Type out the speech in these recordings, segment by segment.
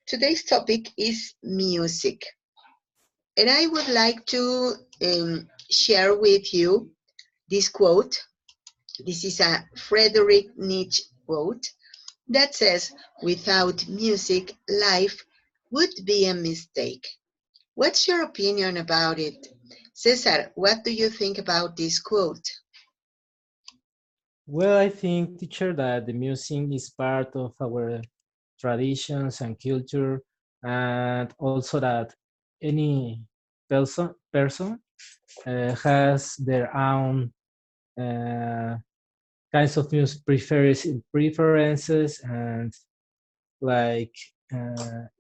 Today's topic is music. And I would like to share with you this quote. This is a Friedrich Nietzsche quote that says, without music, life would be a mistake. What's your opinion about it? Cesar, what do you think about this quote? Well, I think, teacher, that the music is part of our traditions and culture, and also that any person has their own uh, kinds of music preferences, and like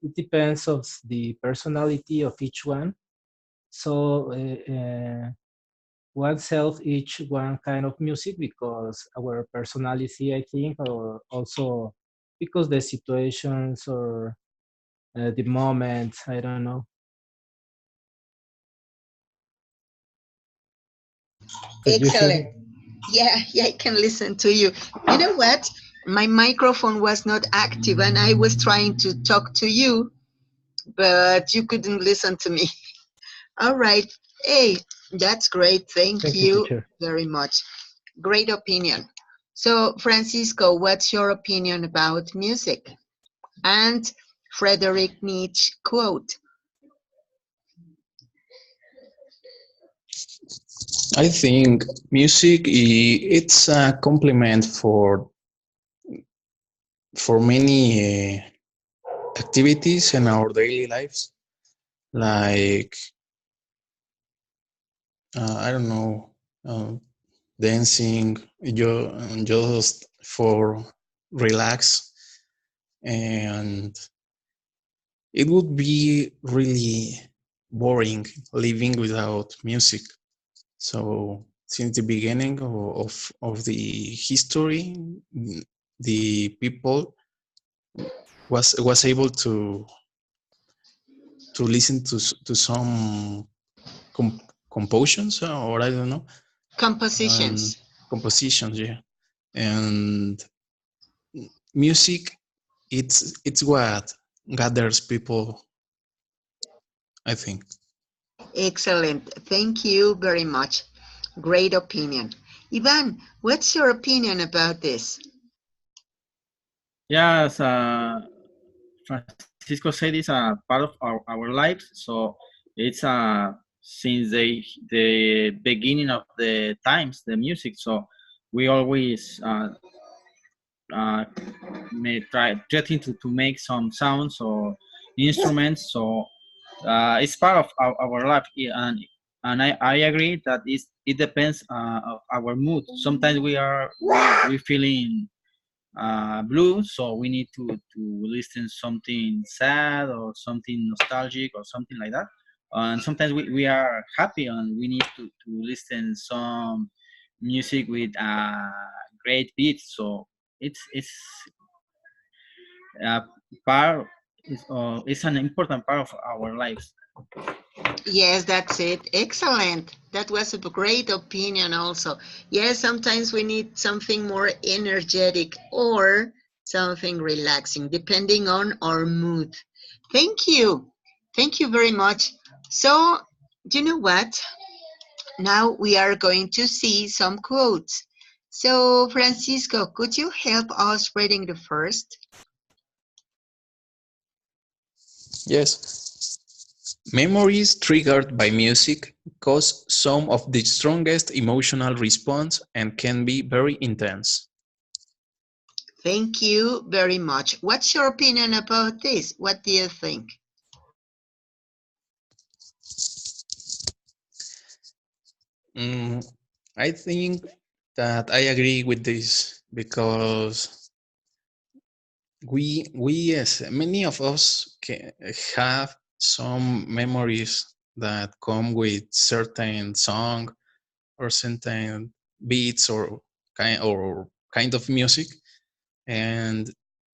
it depends of the personality of each one. So one self each one kind of music because our personality, I think, or also because the situations or the moment, I don't know. Could you hear Excellent. me? Yeah, I can listen to you. You know what? My microphone was not active and I was trying to talk to you, but you couldn't listen to me. All right. Hey, that's great. Thank Thank you, you teacher. very much. Great opinion. So, Francisco, what's your opinion about music? And Frederick Nietzsche quote. I think music it's a complement for many activities in our daily lives, like I don't know, dancing, just for relax, and it would be really boring living without music. So since the beginning of the history, the people was able to listen to some compositions, or I don't know, and Compositions. compositions, yeah. And music, it's what gathers people, I think. Excellent. Thank you very much. Great opinion. Ivan, what's your opinion about this? Yes, Francisco said it's a part of our lives. So it's since the beginning of the times, the music. So we always may trying to make some sounds or instruments. So it's part of our life, and I agree that it depends of our mood. Sometimes we feeling blue, so we need to listen something sad or something nostalgic or something like that. And sometimes we are happy and we need to listen some music with great beats. So it's uh, part it's an important part of our lives. Yes, that's it. Excellent. That was a great opinion also. Yes, sometimes we need something more energetic or something relaxing, depending on our mood. Thank you. Thank you very much. So, you know what? Now we are going to see some quotes. So, Francisco, could you help us reading the first? Yes. Memories triggered by music cause some of the strongest emotional response and can be very intense. Thank you very much. What's your opinion about this? What do you think? Mm, I think that I agree with this because we as many of us have some memories that come with certain song or certain beats or kind of music, and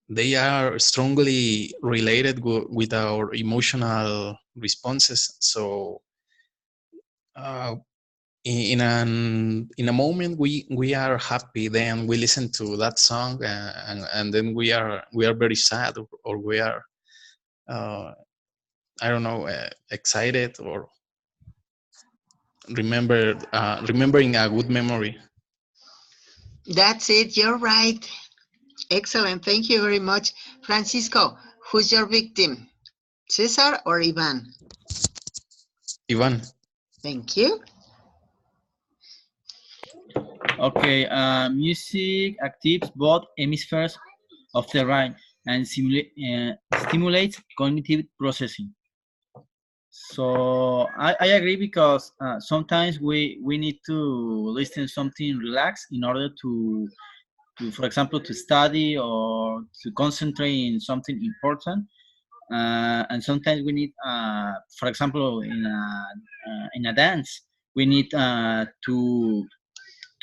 they are strongly related with our emotional responses. So uh, in a moment we are happy, then we listen to that song, and then we are very sad, or we are uh, I don't know, excited or remembering a good memory. That's it. You're right. Excellent. Thank you very much. Francisco, who's your victim? Cesar or Ivan? Ivan. Thank you. Okay, music activates both hemispheres of the brain and stimulates cognitive processing. So I agree because sometimes we need to listen something relaxed in order to, for example, to study or to concentrate in something important. And sometimes we need, for example, in a dance, we need to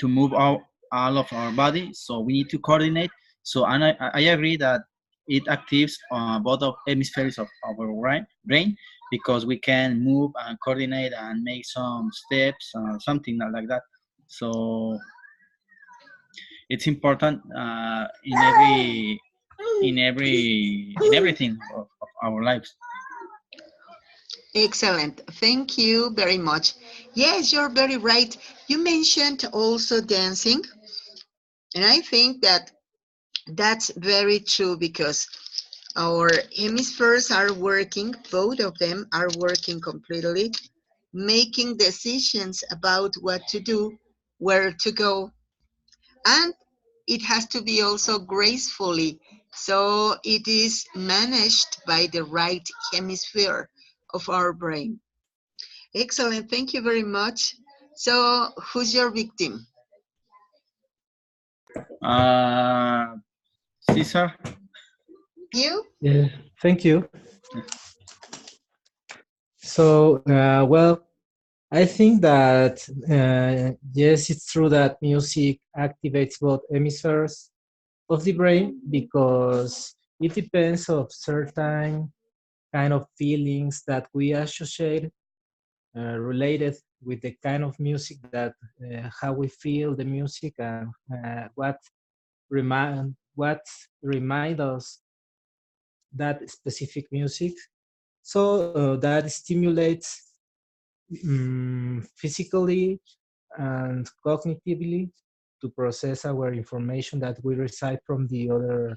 move all of our body. So we need to coordinate. So and I agree that it actives both of hemispheres of our brain because we can move and coordinate and make some steps, something like that. So it's important in everything of our lives. Excellent. Thank you very much. Yes, you're very right. You mentioned also dancing, and I think that that's very true because our hemispheres are working, both of them are working completely, making decisions about what to do, where to go, and it has to be also gracefully. So it is managed by the right hemisphere of our brain. Excellent. Thank you very much. So, who's your victim? Uh, Caesar. You? Yeah, thank you. So, well, I think that yes, it's true that music activates both hemispheres of the brain because it depends of certain kind of feelings that we associate related with the kind of music that how we feel the music and what remind us that specific music. So that stimulates physically and cognitively to process our information that we receive from the other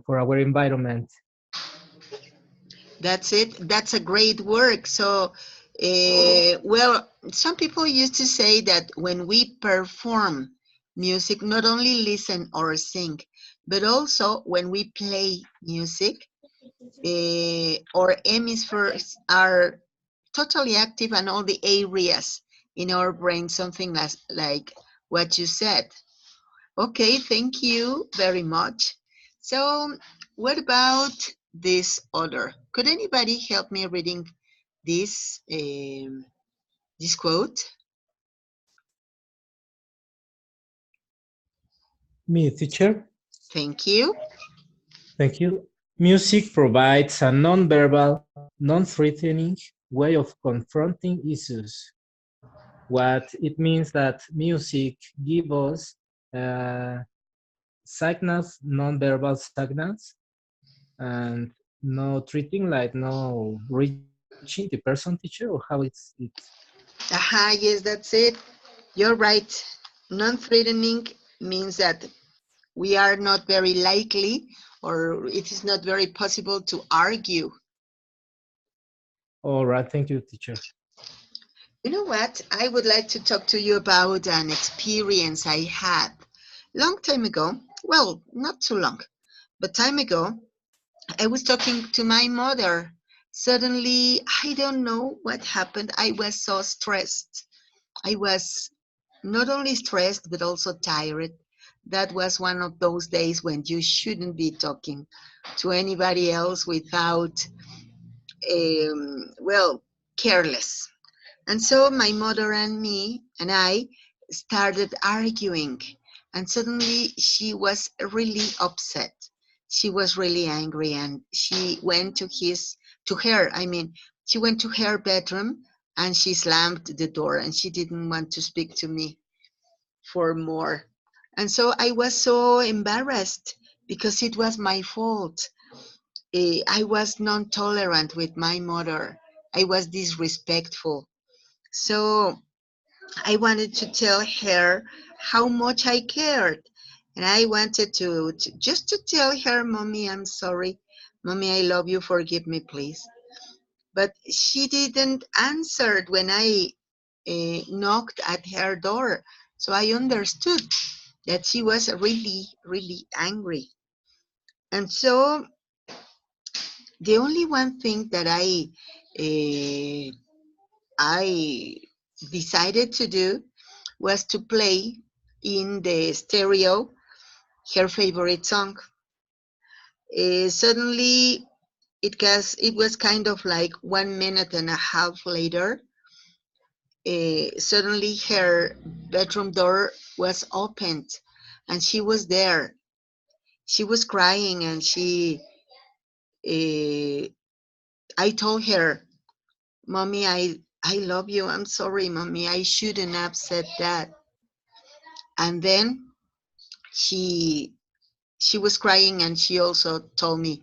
for our environment. That's it. That's a great work. So, well, some people used to say that when we perform music, not only listen or sing, but also when we play music, our hemispheres are totally active and all the areas in our brain, something like what you said. Okay, thank you very much. So, what about this other? Could anybody help me reading this quote? Me, teacher. Thank you. Thank you. Music provides a non-verbal, non-threatening way of confronting issues. What it means that music gives us uh, signals, non-verbal signals, and no treating like no reaching the person teacher or how it's. Aha, yes, that's it. You're right. Non-threatening means that we are not very likely or it is not very possible to argue. All right, thank you, teacher. You know what? I would like to talk to you about an experience I had long time ago. Well, not too long, but time ago. I was talking to my mother. Suddenly, I don't know what happened. I was so stressed. I was not only stressed, but also tired. That was one of those days when you shouldn't be talking to anybody else without, well, careless. And so my mother and me and I started arguing. And suddenly she was really upset. She was really angry and she went she went to her bedroom and she slammed the door and she didn't want to speak to me for more. And so I was so embarrassed because it was my fault. I was non-tolerant with my mother. I was disrespectful. So I wanted to tell her how much I cared. And I wanted to just to tell her, Mommy, I'm sorry. Mommy, I love you. Forgive me, please. But she didn't answer when I knocked at her door. So I understood that she was really, really angry. And so the only one thing that I decided to do was to play in the stereo her favorite song. Suddenly, it was kind of like 1 minute and a half later. Suddenly, her bedroom door was opened, and she was there. She was crying, and uh, I told her, "Mommy, I love you. I'm sorry, Mommy. I shouldn't have said that." And then she she was crying, and she also told me,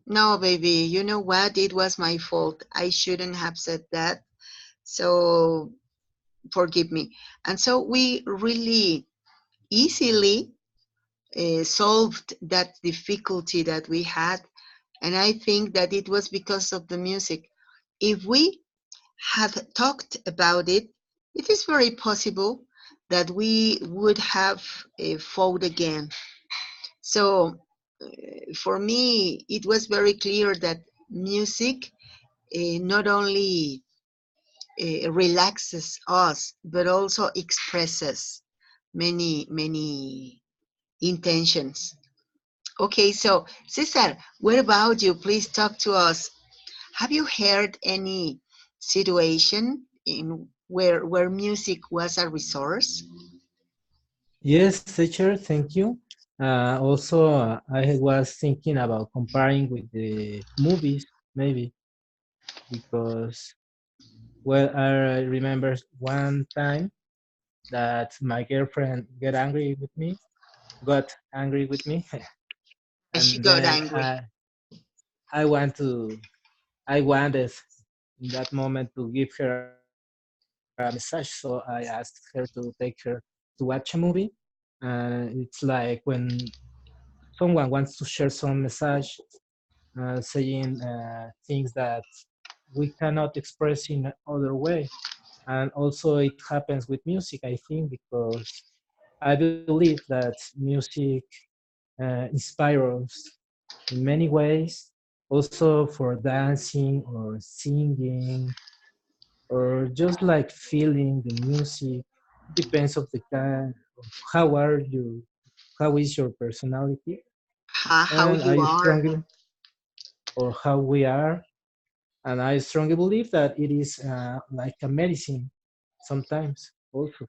"No, baby, you know what? It was my fault. I shouldn't have said that. So forgive me." And so we really easily solved that difficulty that we had. And I think that it was because of the music. If we had talked about it, it is very possible that we would have fought again. So for me, it was very clear that music not only relaxes us, but also expresses many, many intentions. Okay, so Cesar, what about you? Please talk to us. Have you heard any situation in where music was a resource? Yes, teacher, thank you. Also, I was thinking about comparing with the movies, maybe, because, well, I remember one time that my girlfriend got angry with me, She and got then angry. I want to, I wanted in that moment to give her a message, so I asked her to take her to watch a movie. It's like when someone wants to share some message, saying things that we cannot express in other way. And also it happens with music, I think, because I believe that music inspires in many ways, also for dancing or singing or just like feeling the music. Depends of the kind of how are you, how is your personality, How and you I are. strongly, or how we are, and I strongly believe that it is like a medicine sometimes also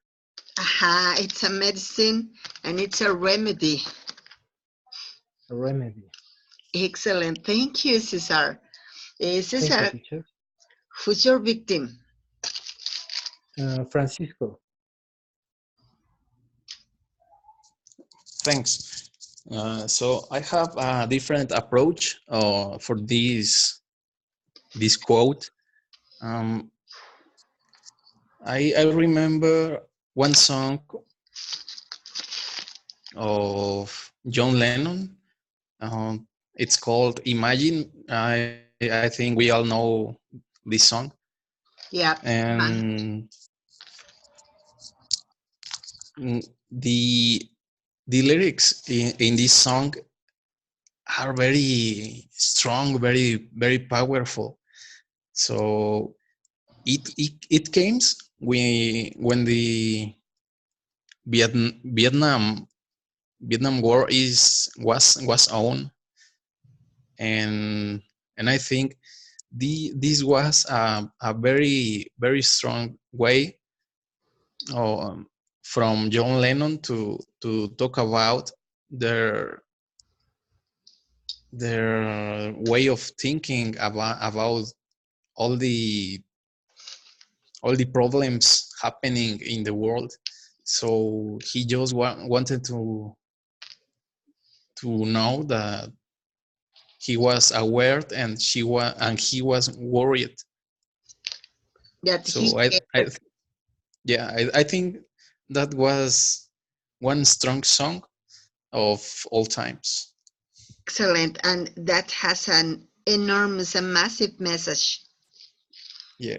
It's a medicine and it's a remedy. a remedy. Excellent. Thank you, Cesar. Thank you, Cesar, teacher. who's your victim? Francisco. Thanks. So I have a different approach for this quote. Um, I remember one song of John Lennon. It's called Imagine. I think we all know this song. Yeah. And the lyrics in this song are very strong, very powerful. So it came when the Vietnam War was on, and I think this was a very strong way from John Lennon to talk about their way of thinking about all the problems happening in the world. So he just wanted to know that he was aware and he was worried. That he So I think that was one strong song of all times. excellent, and that has an enormous and massive message. Yeah.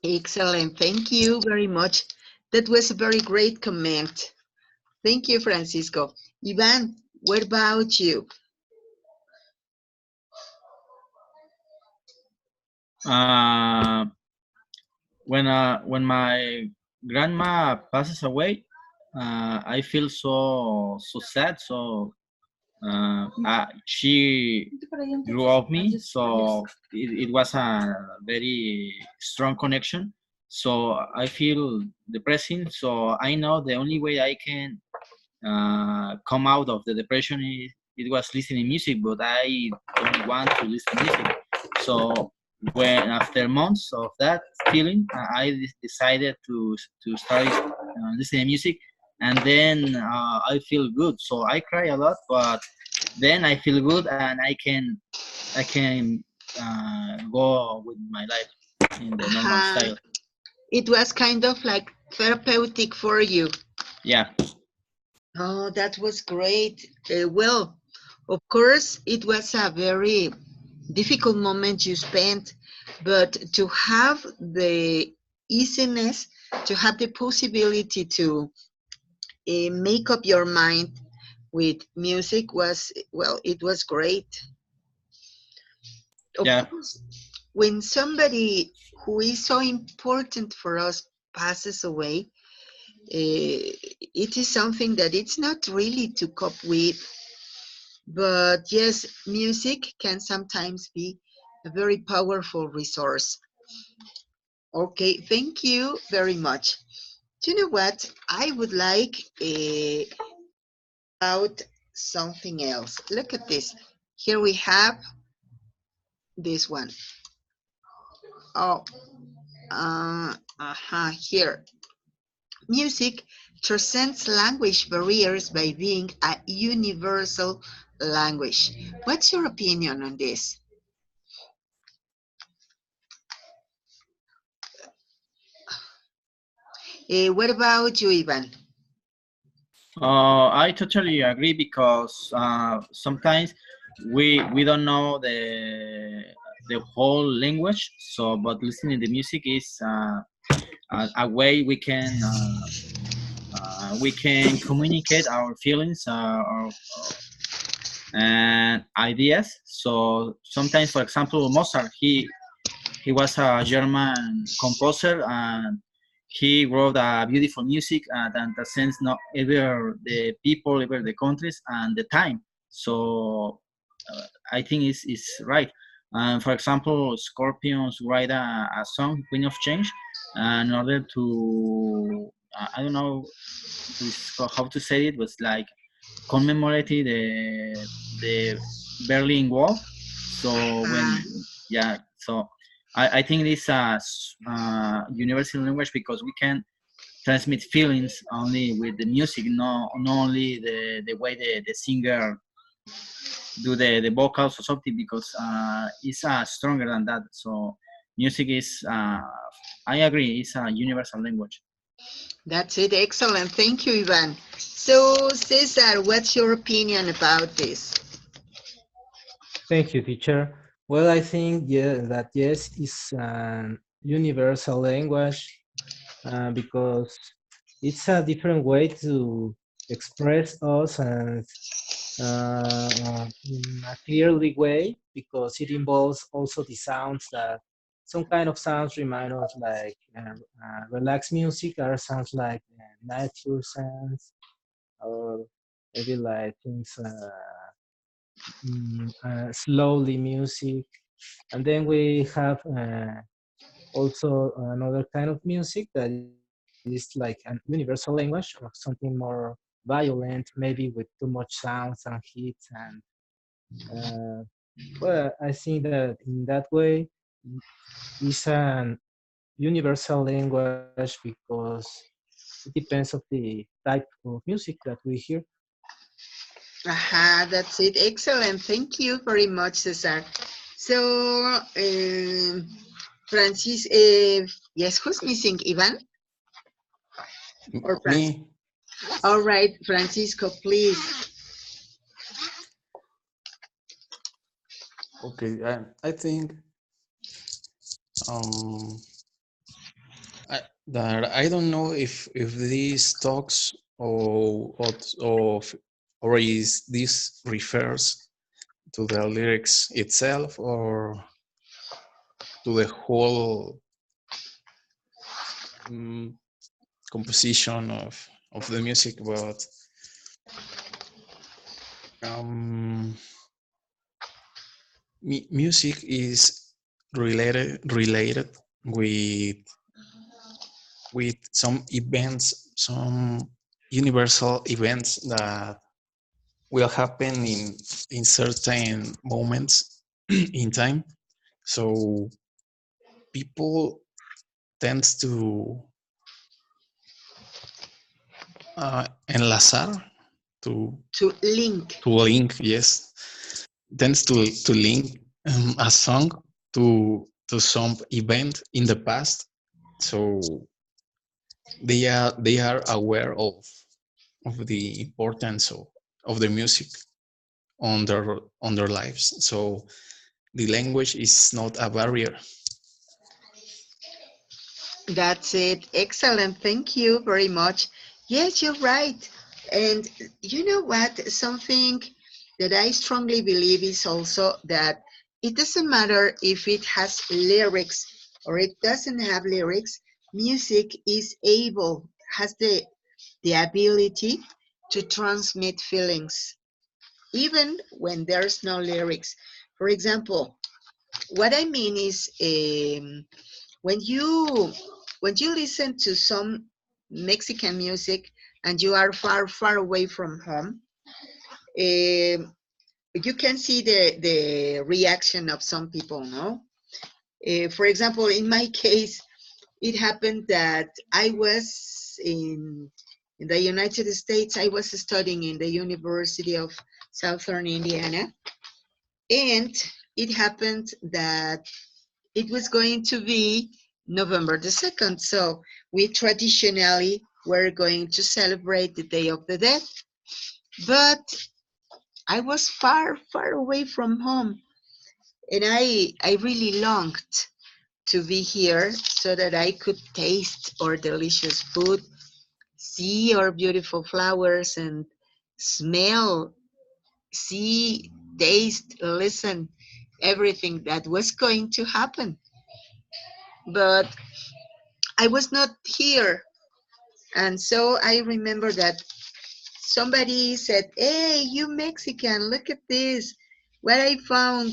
Excellent. Thank you very much. That was a very great comment. Thank you, Francisco. Ivan, what about you? Uh, when my grandma passes away, I feel so sad. So she grew up me, so it was a very strong connection. So I feel depressing. So I know the only way I can come out of the depression is it was listening music, but I don't want to listen music. So when after months of that feeling, I decided to start listening music, and then I feel good. So I cry a lot, but then I feel good and I can go with my life in the normal Uh, style. it was kind of like therapeutic for you. Yeah, Oh, that was great. Well, of course, it was a very difficult moment you spent, but to have the easiness, to have the possibility to make up your mind with music was, well, it was great. Of yeah, course, when somebody who is so important for us passes away, it is something that it's not really to cope with. But yes, music can sometimes be a very powerful resource. Okay, thank you very much. Do you know what? I would like about something else. Look at this. Here we have this one. Oh, here. Music transcends language barriers by being a universal language. What's your opinion on this? What about you, Ivan? I totally agree because sometimes we don't know the whole language. So, but listening to music is a way we can communicate our feelings and ideas. So sometimes, for example, Mozart, he was a German composer and he wrote a beautiful music that transcends not either the people, either the countries and the time. So I think it's right. For example, Scorpions write a song, Queen of Change, in order to, I don't know how to say it, but it's like commemorating the Berlin Wall. So Uh, yeah, so I think it's a universal language because we can transmit feelings only with the music, not only the way the singer do the vocals or something, because it's stronger than that. So music is, I agree, it's a universal language. that's it. Excellent. Thank you, Ivan. So, Cesar, what's your opinion about this? Thank you, teacher. Well, I think that yes is an universal language because it's a different way to express us and in a clearly way because it involves also the sounds that some kind of sounds remind us like relaxed music or sounds like nature sounds or maybe like things slowly music. And then we have also another kind of music that is like an universal language or something more violent, maybe with too much sounds and hits. And well, I think that in that way, it's an universal language because it depends of the type of music that we hear. Aha, that's it. Excellent. Thank you very much, Cesar. So, Francis, yes, who's missing? Ivan or Francis? Me, All right, Francisco, please. okay, I think um, that I don't know if these talks or is this refers to the lyrics itself or to the whole um, composition of the music, but um, music is related with some events, some universal events that will happen in certain moments in time. So people tends to enlazar, to To link. link, yes, tends to link a song to some event in the past. So they are aware of the importance of the music on their lives. So the language is not a barrier. That's it. Excellent. Thank you very much. Yes, you're right. And you know what? Something that I strongly believe is also that it doesn't matter if it has lyrics or it doesn't have lyrics, music is able, has the ability to transmit feelings, even when there's no lyrics. For example, what I mean is when you when you listen to some Mexican music and you are far far away from home, um, you can see the reaction of some people. No, for example, in my case, it happened that I was in the United States. I was studying in the University of Southern Indiana, and it happened that it was going to be November the 2nd. So we traditionally were going to celebrate the Day of the Dead. But I was far, far away from home. And I really longed to be here so that I could taste our delicious food, see our beautiful flowers, and smell, see, taste, listen, everything that was going to happen. But I was not here. And so I remember that somebody said, "Hey, you Mexican, look at this, what I found."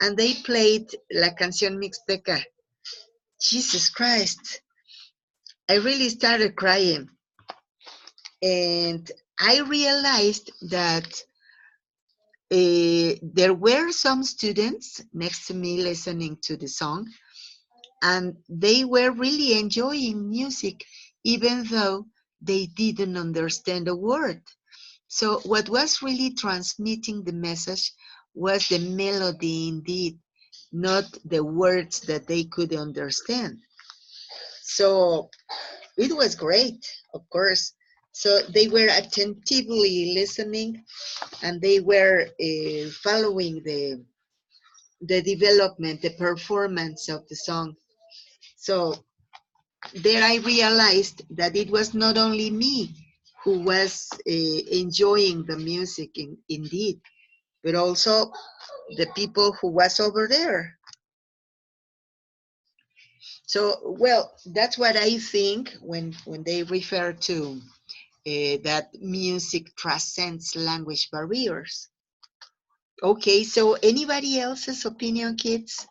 And they played La Canción Mixteca. Jesus Christ. I really started crying. And I realized that there were some students next to me listening to the song, and they were really enjoying music, even though they didn't understand a word. So what was really transmitting the message was the melody indeed, not the words that they could understand. So it was great, of course. So they were attentively listening and they were following the development, the performance of the song. So there I realized that it was not only me who was enjoying the music indeed, but also the people who was over there. So, well, that's what I think when they refer to that music transcends language barriers. Okay, so anybody else's opinion, kids?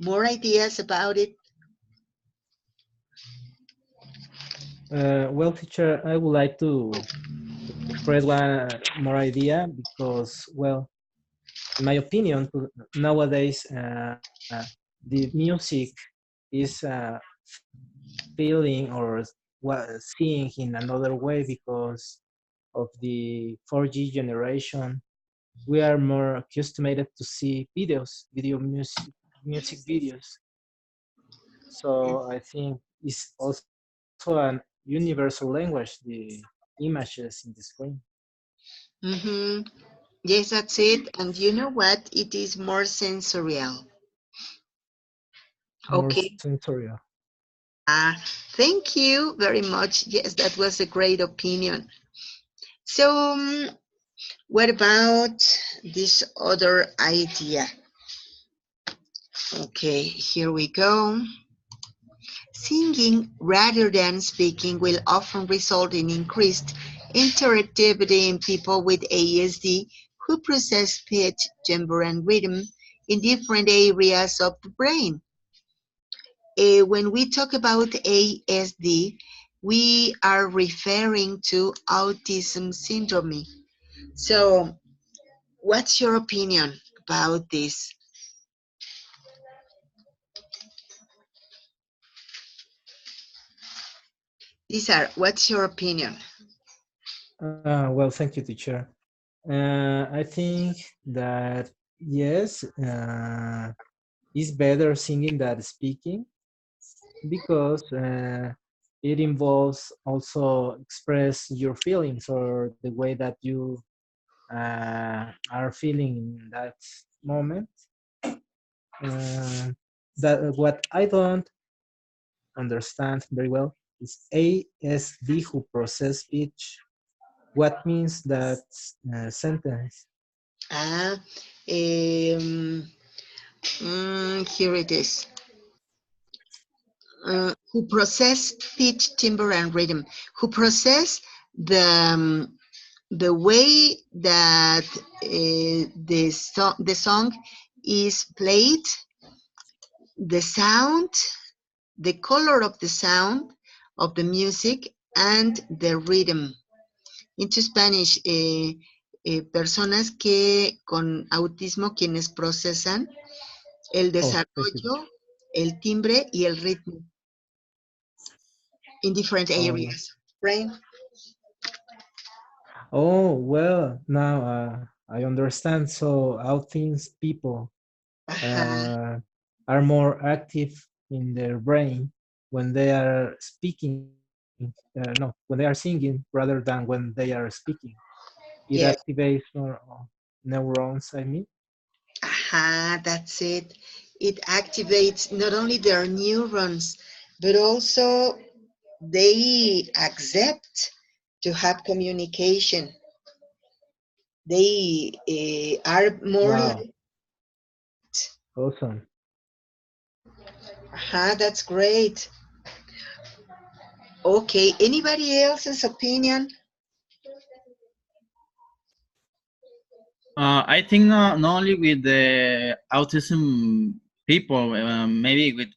More ideas about it? Well, teacher, I would like to express one more idea because, well, in my opinion, nowadays the music is feeling or seeing in another way because of the 4G generation, we are more accustomed to see music videos. So I think it's also an universal language, the images in the screen. Mm-hmm. Yes, that's it. And you know what? It is more sensorial. More Okay. sensorial. Thank you very much. Yes, that was a great opinion. So, what about this other idea? Okay, here we go. Singing rather than speaking will often result in increased interactivity in people with ASD who process pitch, timbre, and rhythm in different areas of the brain. When we talk about ASD, we are referring to autism syndrome. So, what's your opinion about this? Lisa, what's your opinion? Well, thank you, teacher. I think that yes, it's better singing than speaking because it involves also express your feelings or the way that you are feeling in that moment. Uh, that what I don't understand very well is ASD who process speech. What means that sentence? Ah, um, here it is. Who process pitch, timbre, and rhythm. Who process the way that the song is played, the sound, the color of the sound of the music, and the rhythm. Into Spanish, personas que con autismo quienes procesan el Oh, thank you, desarrollo, teacher. el timbre y el ritmo in different Oh, areas. Right? oh well, now I understand. So autism people Ajá. uh, are more active in their brain when they are speaking. No, when they are singing rather than when they are speaking. It Yes. activates more neurons. I mean, Aha, that's it. It activates not only their neurons, but also they accept to have communication. They are more wow, like, awesome. aha, that's great. Okay, anybody else's opinion? I think not only with the autism people, maybe with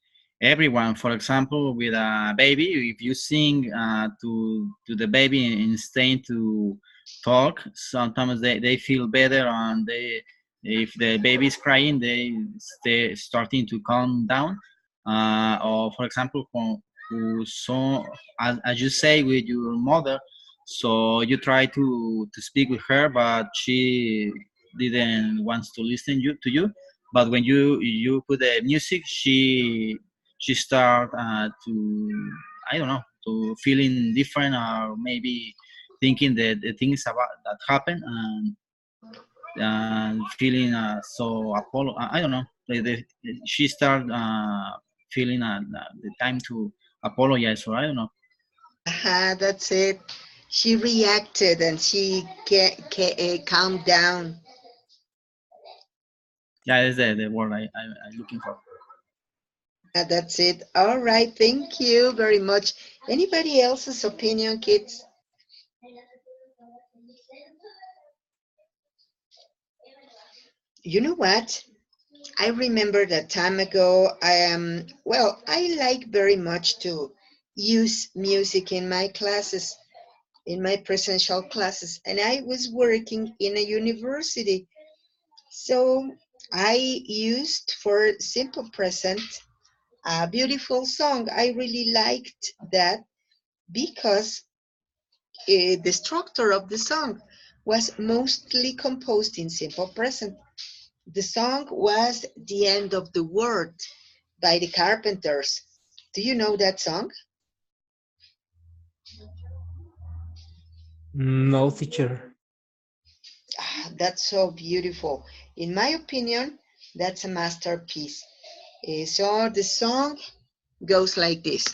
everyone. For example, with a baby, if you sing to the baby instead to talk, sometimes they feel better, and they if the baby is crying, they starting to calm down. Or for example, who so as you say with your mother, so you try to speak with her, but she didn't wants to listen to you. But when you put the music, she start to, I don't know, to feeling different, or maybe thinking that the things about that happen, and feeling so I don't know. She start feeling the time to apologize, or I don't know. Aha, that's it. She reacted and she calmed down. Yeah, that's the word I'm looking for. That's it. All right, thank you very much. Anybody else's opinion, kids? You know what? I remember that time ago, I like very much to use music in my classes, in my presential classes, and I was working in a university. So I used for Simple Present a beautiful song. I really liked that because the structure of the song was mostly composed in simple present. The song was The End of the World by the Carpenters. Do you know that song? No, teacher. That's so beautiful. In my opinion, that's a masterpiece. So the song goes like this.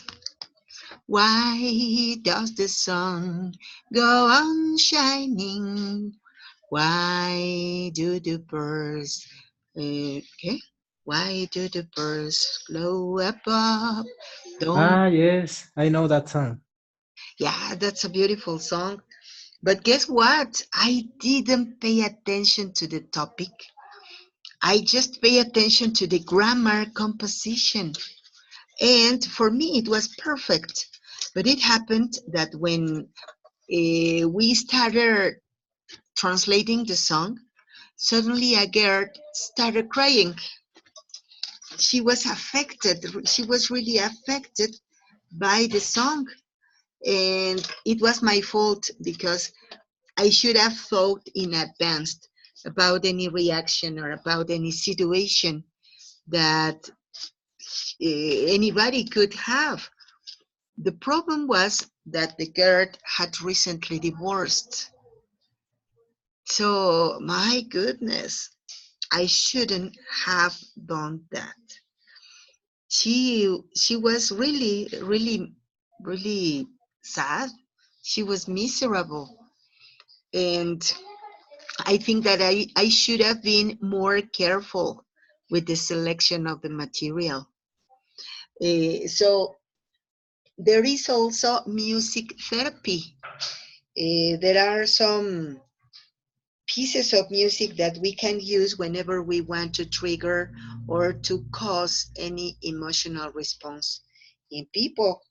Why does the sun go on shining? Why do the birds, okay? Why do the birds glow above? Don't, Ah, yes, I know that song. yeah, that's a beautiful song. But guess what? I didn't pay attention to the topic. I just pay attention to the grammar composition. And for me, it was perfect. But it happened that when we started translating the song, suddenly a girl started crying. She was affected. She was really affected by the song. And it was my fault because I should have thought in advance about any reaction or about any situation that anybody could have. The problem was that the girl had recently divorced. So, my goodness, I shouldn't have done that. She was really sad. She was miserable. And I think that I should have been more careful with the selection of the material. So there is also music therapy. There are some pieces of music that we can use whenever we want to trigger or to cause any emotional response in people.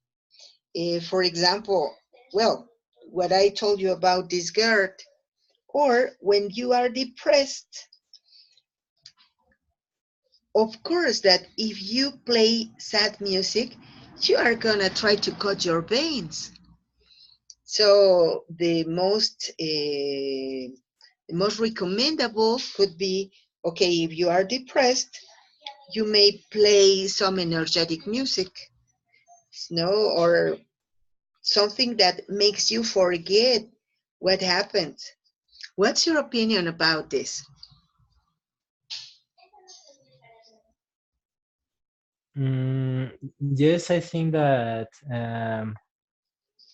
For example, well, what I told you about this girl, or when you are depressed, of course that if you play sad music, you are gonna try to cut your veins. So the most recommendable could be, okay, if you are depressed, you may play some energetic music, or something that makes you forget what happened. What's your opinion about this? Yes, I think that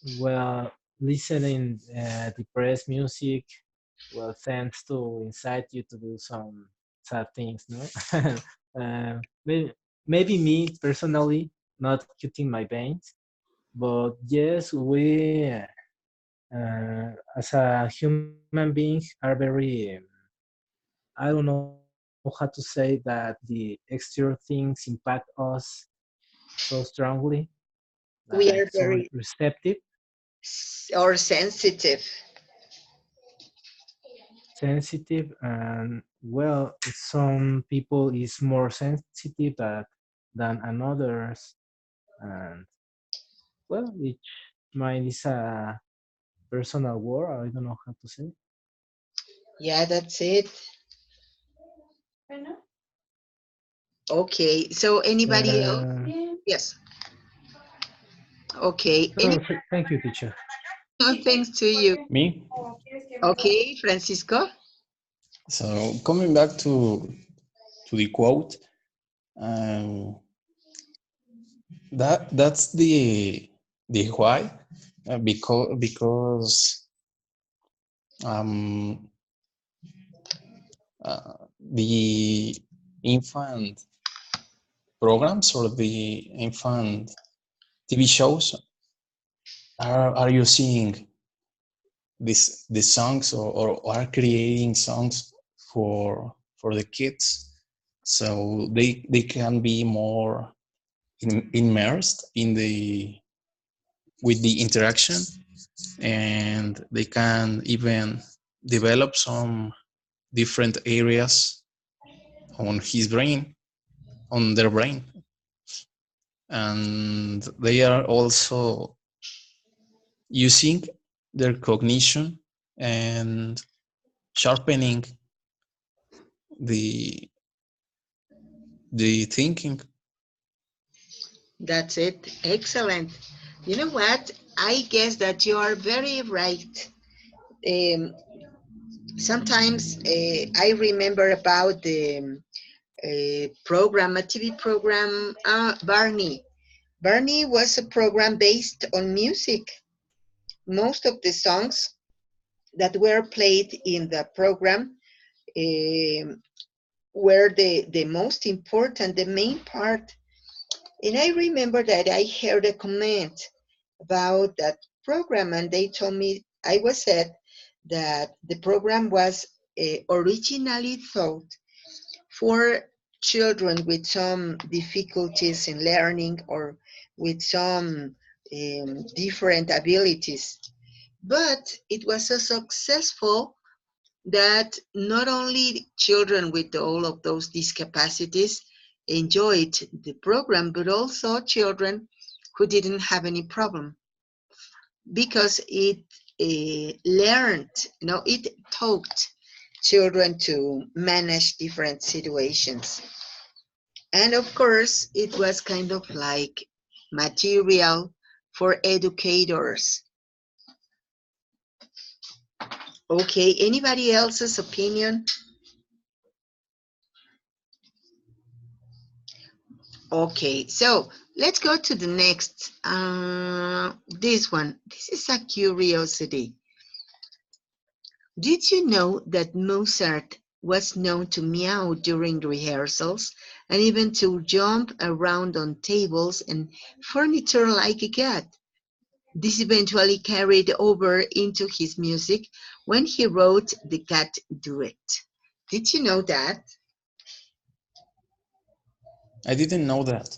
well, listening depressed music well tends to incite you to do some sad things, no? Maybe me personally, not cutting my veins, but yes, we as a human being are very I don't know how to say that the exterior things impact us so strongly, like We so are very receptive, or sensitive. sensitive, and well, some people is more sensitive than others, and well, each mind is a personal war. I don't know how to say. Yeah, that's it. Okay, so anybody else? Uh, Yes. Okay, no, thank you, teacher. thanks to you. Me. Okay, Francisco. So coming back to the quote, um, that's the why, because um, the infant programs or the infant TV shows are using these songs or are creating songs for the kids, so they can be more immersed in the with the interaction, and they can even develop some different areas on his brain on their brain, and they are also using their cognition and sharpening the thinking. That's it. Excellent. You know what? I guess that you are very right. Um, Sometimes I remember about the program, a TV program, Barney. Barney was a program based on music. Most of the songs that were played in the program were the most important, the main part. And I remember that I heard a comment about that program, and they told me I was said that the program was originally thought for children with some difficulties in learning or with some different abilities. But it was so successful that not only children with all of those discapacities enjoyed the program, but also children who didn't have any problem because it learned, it taught children to manage different situations. And of course, it was kind of like material for educators. Okay, anybody else's opinion? Okay, so let's go to the next. This one. This is a curiosity. Did you know that Mozart was known to meow during rehearsals and even to jump around on tables and furniture like a cat? This eventually carried over into his music when he wrote the Cat Duet. Did you know that? I didn't know that.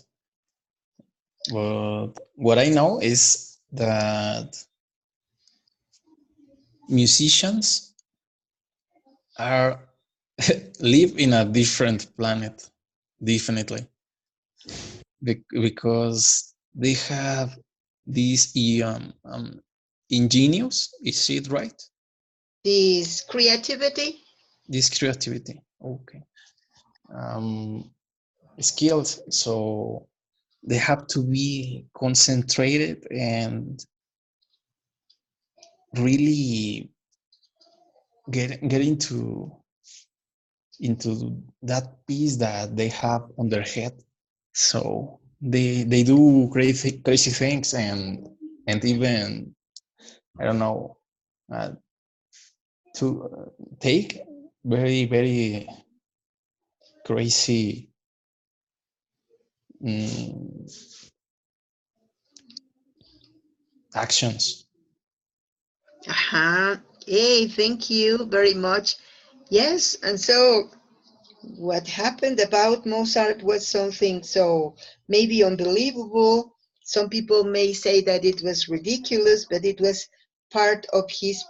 But what I know is that musicians are live in a different planet, definitely, because they have this ingenious, is it right? This creativity? This creativity, okay. Skills, so they have to be concentrated and really get into that piece that they have on their head. So they do crazy things and even, I don't know, to take very crazy actions. Hey, thank you very much. Yes, and so what happened about Mozart was something so maybe unbelievable. Some people may say that it was ridiculous, but it was part of his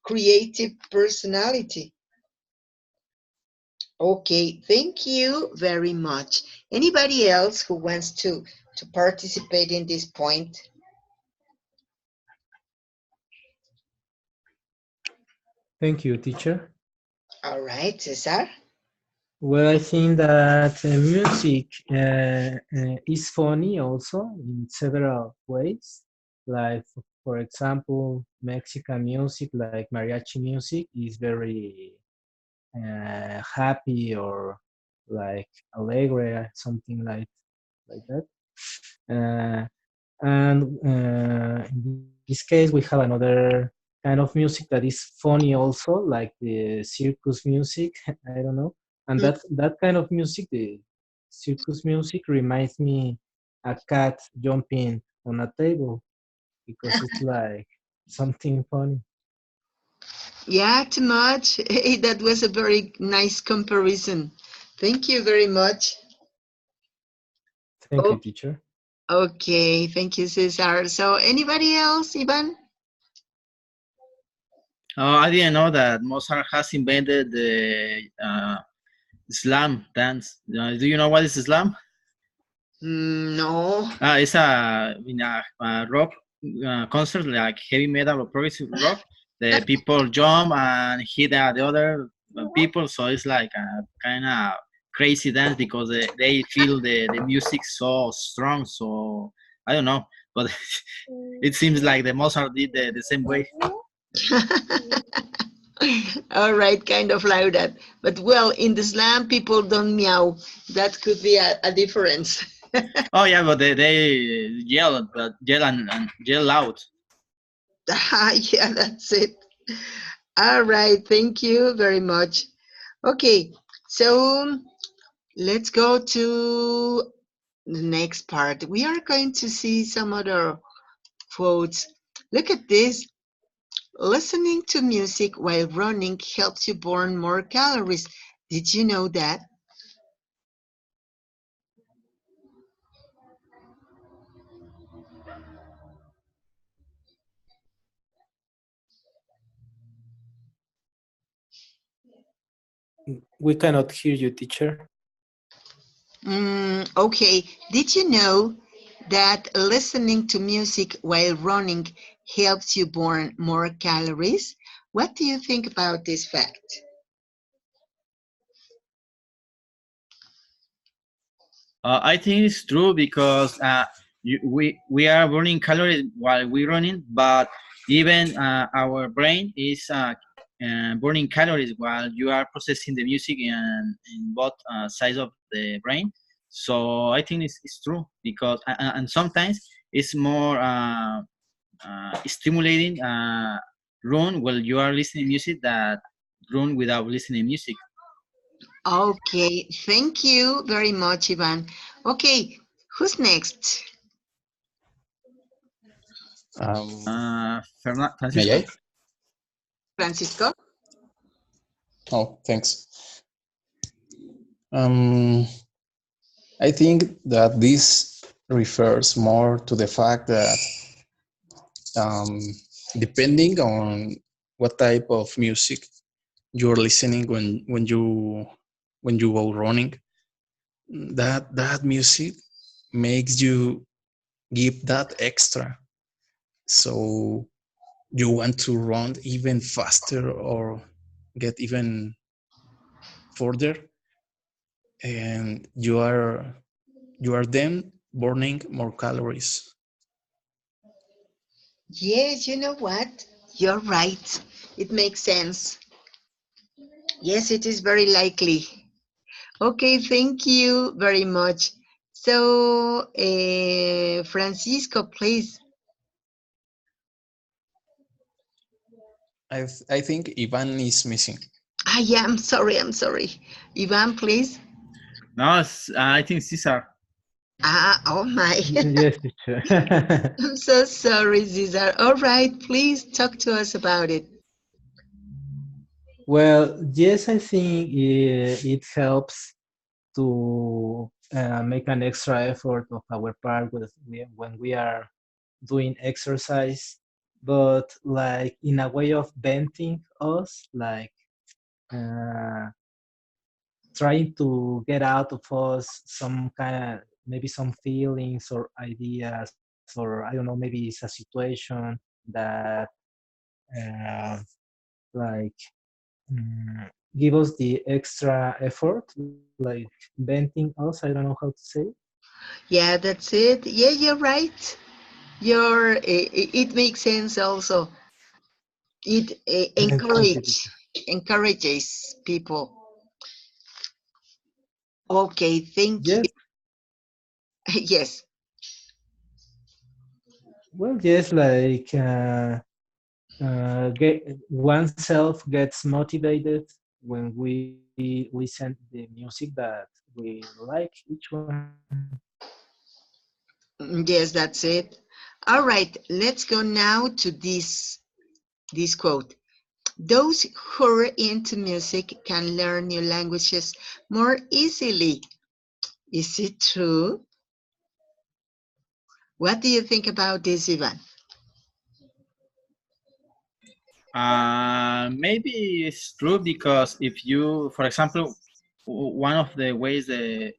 creative personality. Okay, thank you very much. Anybody else who wants to participate in this point? Thank you, teacher. All right, Cesar. Well, I think that music is funny also in several ways. Like, for example, Mexican music, like mariachi music, is very happy or like alegre, something like that. Uh, and in this case, we have another kind of music that is funny also, like the circus music. I don't know, and that kind of music, the circus music, reminds me a cat jumping on a table because it's like something funny. Yeah, too much. That was a very nice comparison. Thank you very much. Thank you, Oh, teacher. okay, thank you, Cesar. So anybody else, Ivan? I didn't know that Mozart has invented the slam dance. Do you know what is slam? No. It's a rock concerts like heavy metal or progressive rock, the people jump and hit the other people. So it's like a kind of crazy dance because they feel the music so strong. So I don't know, but it seems like the Mozart did the same way. All right, kind of like that. But well, in the slam, people don't meow. That could be a difference. Oh yeah, but they yell, but yell and yell loud. Yeah, that's it. All right, thank you very much. Okay, so let's go to the next part. We are going to see some other quotes. Look at this. Listening to music while running helps you burn more calories. Did you know that? We cannot hear you, teacher. Okay, did you know that listening to music while running helps you burn more calories? What do you think about this fact? I think it's true because we are burning calories while we're running, but even our brain is burning calories while you are processing the music in both sides of the brain. So I think it's true because and sometimes it's more stimulating run while you are listening music that run without listening music. Okay, thank you very much, Ivan. Okay, who's next? May Francisco. I? Francisco? Oh, thanks. Um, I think that this refers more to the fact that um, depending on what type of music you're listening when you go running, that music makes you give that extra. So you want to run even faster or get even further, and you are then burning more calories. Yes, you know what? You're right. It makes sense. Yes, it is very likely. Okay, thank you very much. So, Francisco, please. I think Ivan is missing. Ah, yeah, I'm sorry, I'm sorry. Ivan, please. No, I think Cesar. Ah, oh my. Yes, teacher. I'm so sorry, Cesar. All right, please talk to us about it. Well, yes, I think it helps to make an extra effort of our part when we are doing exercise, but like in a way of venting us, like uh, trying to get out of us some kind of maybe some feelings or ideas, or I don't know, maybe it's a situation that uh, like give us the extra effort, like venting us. I don't know how to say. Yeah, that's it. Yeah, you're right. It makes sense also. It Thank you, teacher. encourages people. Okay, thank you. Yes, Yes. well, yes, like get oneself gets motivated when we listen the music that we like each one. Yes, that's it. All right, let's go now to this quote. Those who are into music can learn new languages more easily. Is it true? What do you think about this, Ivan? Maybe it's true because if you, for example, one of the ways the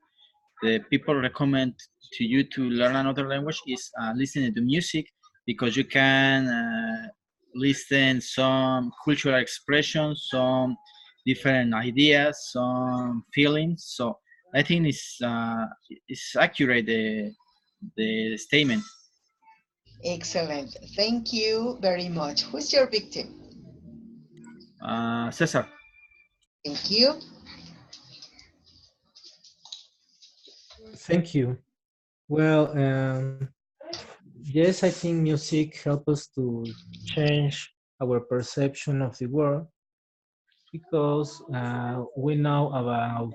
people recommend to you to learn another language is listening to music. because you can listen some cultural expressions, some different ideas, some feelings. So I think it's accurate the statement. Excellent. Thank you very much. Who's your victim? Cesar. Thank you. Thank you. Well, yes, I think music helps us to change our perception of the world because we know about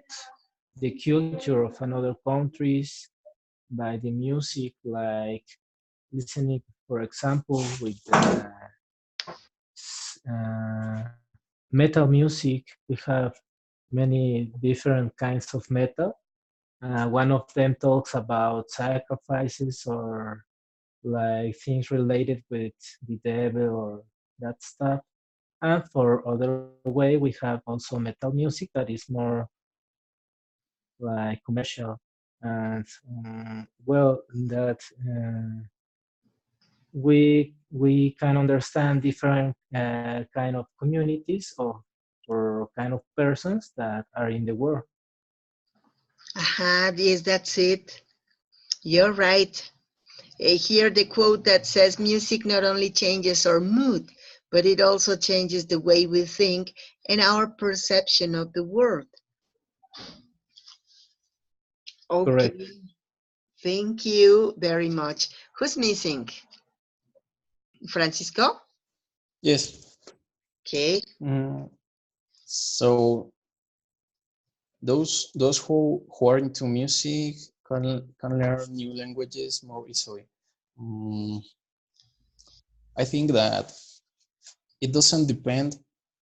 the culture of another countries by the music, like listening, for example, with metal music. We have many different kinds of metal. One of them talks about sacrifices or like things related with the devil or that stuff. And for other way, we have also metal music that is more like commercial. And well, that we can understand different kind of communities or kind of persons that are in the world. Yes, that's it. You're right. Here the quote that says music not only changes our mood, but it also changes the way we think and our perception of the world. Okay, Correct. thank you very much. Who's missing? Francisco? Yes. Okay. So those who are into music can learn new languages more easily. I think that it doesn't depend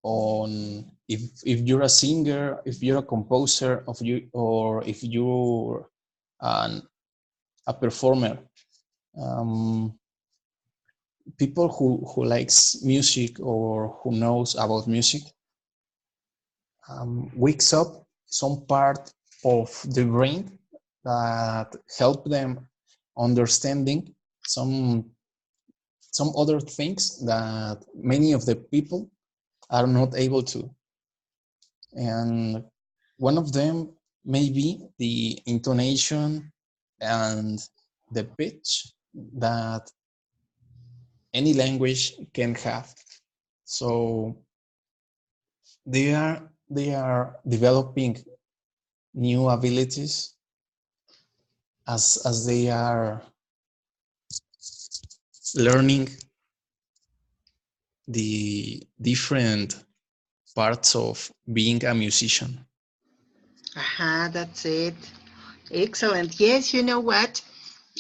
on if you're a singer, if you're a composer, of you, or if you're a performer. People who likes music or who knows about music wakes up some part of the brain that help them understanding some other things that many of the people are not able to. And one of them may be the intonation and the pitch that any language can have. So they are developing new abilities as they are learning the different parts of being a musician. That's it. Excellent. Yes, you know what?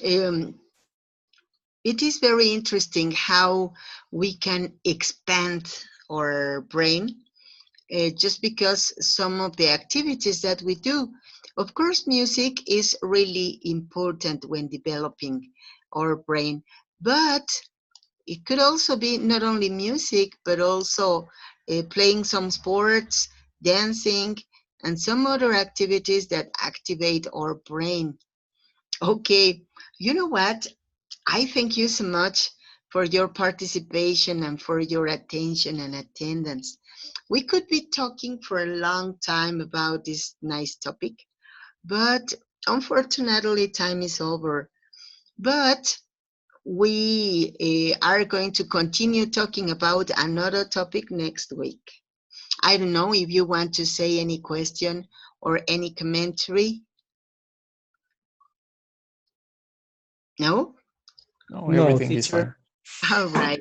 It is very interesting how we can expand our brain just because some of the activities that we do. Of course, music is really important when developing our brain, but it could also be not only music, but also playing some sports, dancing, and some other activities that activate our brain. Okay, you know what? I thank you so much for your participation and for your attention and attendance. We could be talking for a long time about this nice topic, but unfortunately, time is over. But we are going to continue talking about another topic next week. I don't know if you want to say any question or any commentary. No? No, No, everything is teacher. fine. All right.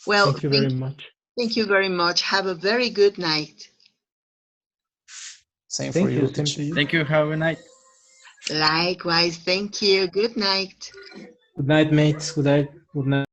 Well, Thank you very much. thank you very much. Have a very good night. Same for Thank you. you, Same to teacher. you. Thank you. Have a night. Likewise, thank you. Good night. Good night, mates. Good night. Good night.